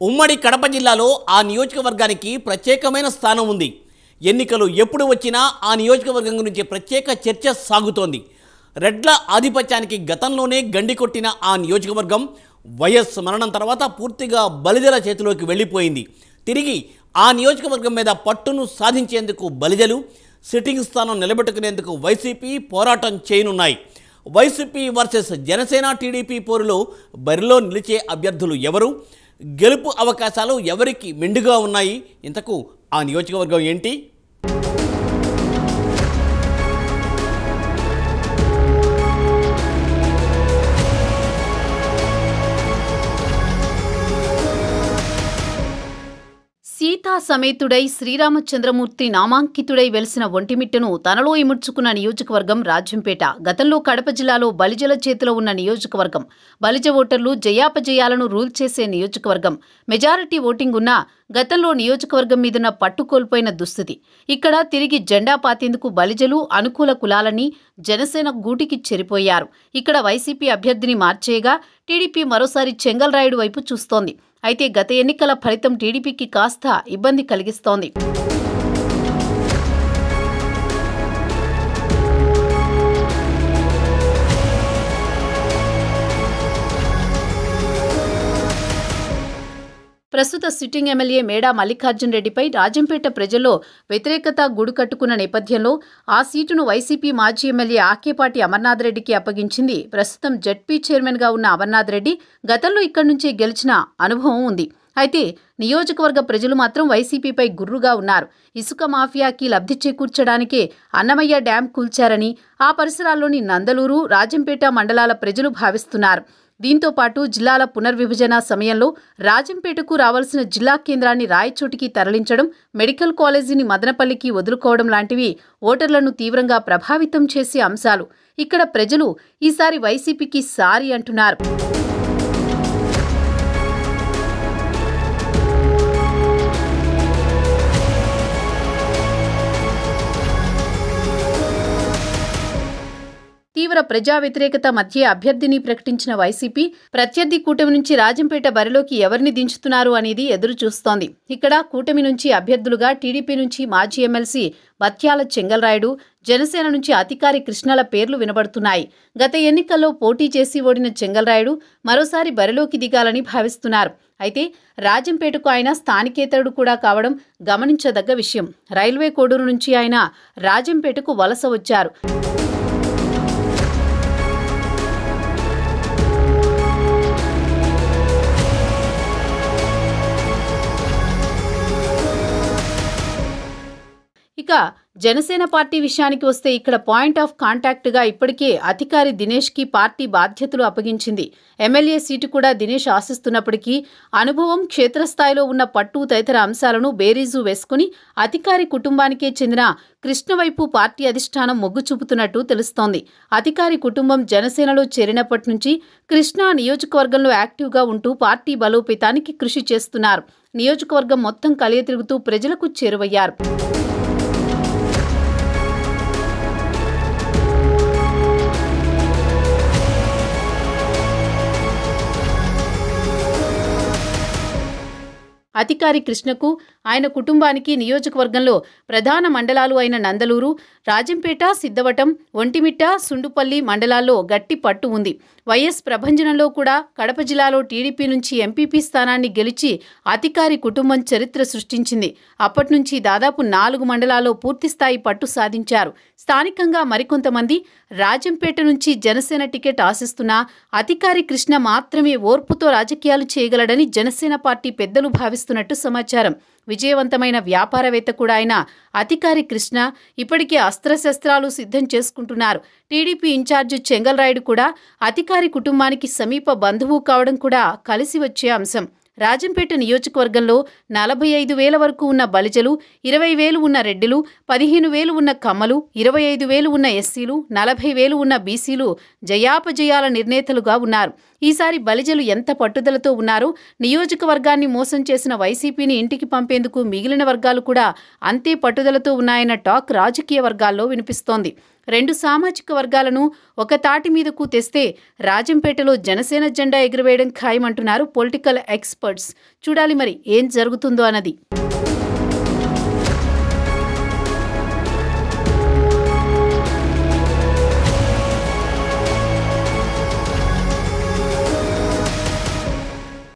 ఉమ్మడి కడప జిల్లాలో ఆ నియోజకవర్గానికి ప్రత్యేకమైన స్థానం ఉంది. ఎన్నికలు ఎప్పుడు వచ్చినా ఆ నియోజకవర్గం గురించి ప్రత్యేక చర్చ సాగుతోంది. రెడ్ల ఆధిపత్యానికి గతంలోనే గండి కొట్టిన ఆ నియోజకవర్గం వైఎస్ మరణం తర్వాత పూర్తిగా బలిజల చేతిలోకి వెళ్ళిపోయింది. తిరిగి ఆ నియోజకవర్గం మీద పట్టును సాధించేందుకు బలిజలు, సిట్టింగ్ స్థానం నిలబెట్టుకునేందుకు వైసీపీ పోరాటం చేయనున్నాయి. వైసీపీ వర్సెస్ జనసేన టీడీపీ పోరులో బరిలో నిలిచే అభ్యర్థులు ఎవరు, గెలుపు అవకాశాలు ఎవరికి మెండుగా ఉన్నాయి, ఇంతకు ఆ నియోజకవర్గం ఏంటి? సీతా సమేతుడై శ్రీరామచంద్రమూర్తి నామాంకితుడై వెలిసిన ఒంటిమిట్టను తనలో ఇముడ్చుకున్న నియోజకవర్గం రాజంపేట. గతంలో కడప జిల్లాలో బలిజల చేతిలో ఉన్న నియోజకవర్గం. బలిజ ఓటర్లు జయాపజయాలను రూల్ చేసే నియోజకవర్గం. మెజారిటీ ఓటింగ్ ఉన్నా గతంలో నియోజకవర్గం మీదున్న పట్టు కోల్పోయిన దుస్థితి. ఇక్కడ తిరిగి జెండా పాతేందుకు బలిజలు, అనుకూల కులాలని జనసేన గూటికి చెరిపోయారు. ఇక్కడ వైసీపీ అభ్యర్థిని మార్చేయగా టీడీపీ మరోసారి చెంగల్రాయుడు వైపు చూస్తోంది. అయితే గత ఎన్నికల ఫలితం టీడీపీకి కాస్త ఇబ్బంది కలిగిస్తోంది. ప్రస్తుత సిట్టింగ్ ఎమ్మెల్యే మేడా మల్లికార్జున్ రెడ్డిపై రాజంపేట ప్రజల్లో వ్యతిరేకత గూడుకట్టుకున్న నేపథ్యంలో ఆ సీటును వైసీపీ మాజీ ఎమ్మెల్యే ఆకేపాటి అమర్నాథ్ రెడ్డికి అప్పగించింది. ప్రస్తుతం జడ్పీ చైర్మన్గా ఉన్న అమర్నాథ్ రెడ్డి గతంలో ఇక్కడి నుంచే గెలిచిన అనుభవం ఉంది. అయితే నియోజకవర్గ ప్రజలు మాత్రం వైసీపీపై గుర్రుగా ఉన్నారు. ఇసుక మాఫియాకి లబ్ధి చేకూర్చడానికే అన్నమయ్య డ్యాం కూల్చారని ఆ పరిసరాల్లోని నందలూరు, రాజంపేట మండలాల ప్రజలు భావిస్తున్నారు. దీంతో పాటు జిల్లాల పునర్విభజన సమయంలో రాజంపేటకు రావాల్సిన జిల్లా కేంద్రాన్ని రాయచోటికి తరలించడం, మెడికల్ కాలేజీని మదనపల్లికి వదులుకోవడం లాంటివి ఓటర్లను తీవ్రంగా ప్రభావితం చేసే అంశాలు. ఇక్కడ ప్రజలు ఈసారి వైసీపీకి సారీ అంటున్నారు. తీవ్ర ప్రజా వ్యతిరేకత మధ్య అభ్యర్థిని ప్రకటించిన వైసీపీ ప్రత్యర్థి కూటమి నుంచి రాజంపేట బరిలోకి ఎవరిని దించుతున్నారు అనేది ఎదురు చూస్తోంది. ఇక్కడ కూటమి నుంచి అభ్యర్థులుగా టీడీపీ నుంచి మాజీ ఎమ్మెల్సీ బత్యాల చెంగల్రాయుడు, జనసేన నుంచి అధికారి కృష్ణల పేర్లు వినబడుతున్నాయి. గత ఎన్నికల్లో పోటీ చేసి ఓడిన చెంగల్రాయుడు మరోసారి బరిలోకి దిగాలని భావిస్తున్నారు. అయితే రాజంపేటకు ఆయన స్థానికేతరుడు కూడా కావడం గమనించదగ్గ విషయం. రైల్వే కోడూరు నుంచి ఆయన రాజంపేటకు వలస వచ్చారు. ఇక జనసేన పార్టీ విషయానికి వస్తే ఇక్కడ పాయింట్ ఆఫ్ కాంటాక్ట్గా ఇప్పటికే అధికారి దినేష్కి పార్టీ బాధ్యతలు అప్పగించింది. ఎమ్మెల్యే సీటు కూడా దినేష్ ఆశిస్తున్నప్పటికీ అనుభవం, క్షేత్రస్థాయిలో ఉన్న పట్టు తదితర అంశాలను బేరీజు వేసుకుని అధికారి కుటుంబానికే చెందిన కృష్ణ వైపు పార్టీ అధిష్టానం మొగ్గు చూపుతున్నట్టు తెలుస్తోంది. అధికారి కుటుంబం జనసేనలో చేరినప్పటి నుంచి కృష్ణ నియోజకవర్గంలో యాక్టివ్గా ఉంటూ పార్టీ బలోపేతానికి కృషి చేస్తున్నారు. నియోజకవర్గం మొత్తం కలియతిరుగుతూ ప్రజలకు చేరువయ్యారు. అధికారి కృష్ణకు, ఆయన కుటుంబానికి నియోజకవర్గంలో ప్రధాన మండలాలు అయిన నందలూరు, రాజంపేట, సిద్ధవటం, ఒంటిమిట్ట, సుండుపల్లి మండలాల్లో గట్టి పట్టు ఉంది. వైఎస్ ప్రభంజనంలో కూడా కడప జిల్లాలో టీడీపీ నుంచి ఎంపీపీ స్థానాన్ని గెలిచి అధికారి కుటుంబం చరిత్ర సృష్టించింది. అప్పటి నుంచి దాదాపు 4 మండలాల్లో పూర్తిస్థాయి పట్టు సాధించారు. స్థానికంగా మరికొంతమంది రాజంపేట నుంచి జనసేన టికెట్ ఆశిస్తున్నా అధికారి కృష్ణ మాత్రమే ఓర్పుతో రాజకీయాలు చేయగలడని జనసేన పార్టీ పెద్దలు భావిస్తున్నట్టు సమాచారం. విజయవంతమైన వ్యాపారవేత్త కూడా అయిన అధికారి కృష్ణ ఇప్పటికే అస్త్రశస్త్రాలు సిద్ధం చేసుకుంటున్నారు. టీడీపీ ఇన్ఛార్జి చెంగల్రాయుడు కూడా అధికారి కుటుంబానికి సమీప బంధువు కావడం కూడా కలిసి వచ్చే అంశం. రాజంపేట నియోజకవర్గంలో 45,000 వరకు ఉన్న బలిజలు, 20,000 ఉన్న రెడ్డిలు, 15,000 ఉన్న కమ్మలు, 25,000 ఉన్న ఎస్సీలు, 40,000 ఉన్న బీసీలు జయాపజయాల నిర్ణేతలుగా ఉన్నారు. ఈసారి బలిజలు ఎంత పట్టుదలతో ఉన్నారో నియోజకవర్గాన్ని మోసం చేసిన వైసీపీని ఇంటికి పంపేందుకు మిగిలిన వర్గాలు కూడా అంతే పట్టుదలతో ఉన్నాయన్న టాక్ రాజకీయ వర్గాల్లో వినిపిస్తోంది. రెండు సామాజిక వర్గాలను ఒక తాటి మీదకు తెస్తే రాజంపేటలో జనసేన జెండా ఎగురవేయడం ఖాయమంటున్నారు పొలిటికల్ ఎక్స్పర్ట్స్. చూడాలి మరి ఏం జరుగుతుందో అన్నది.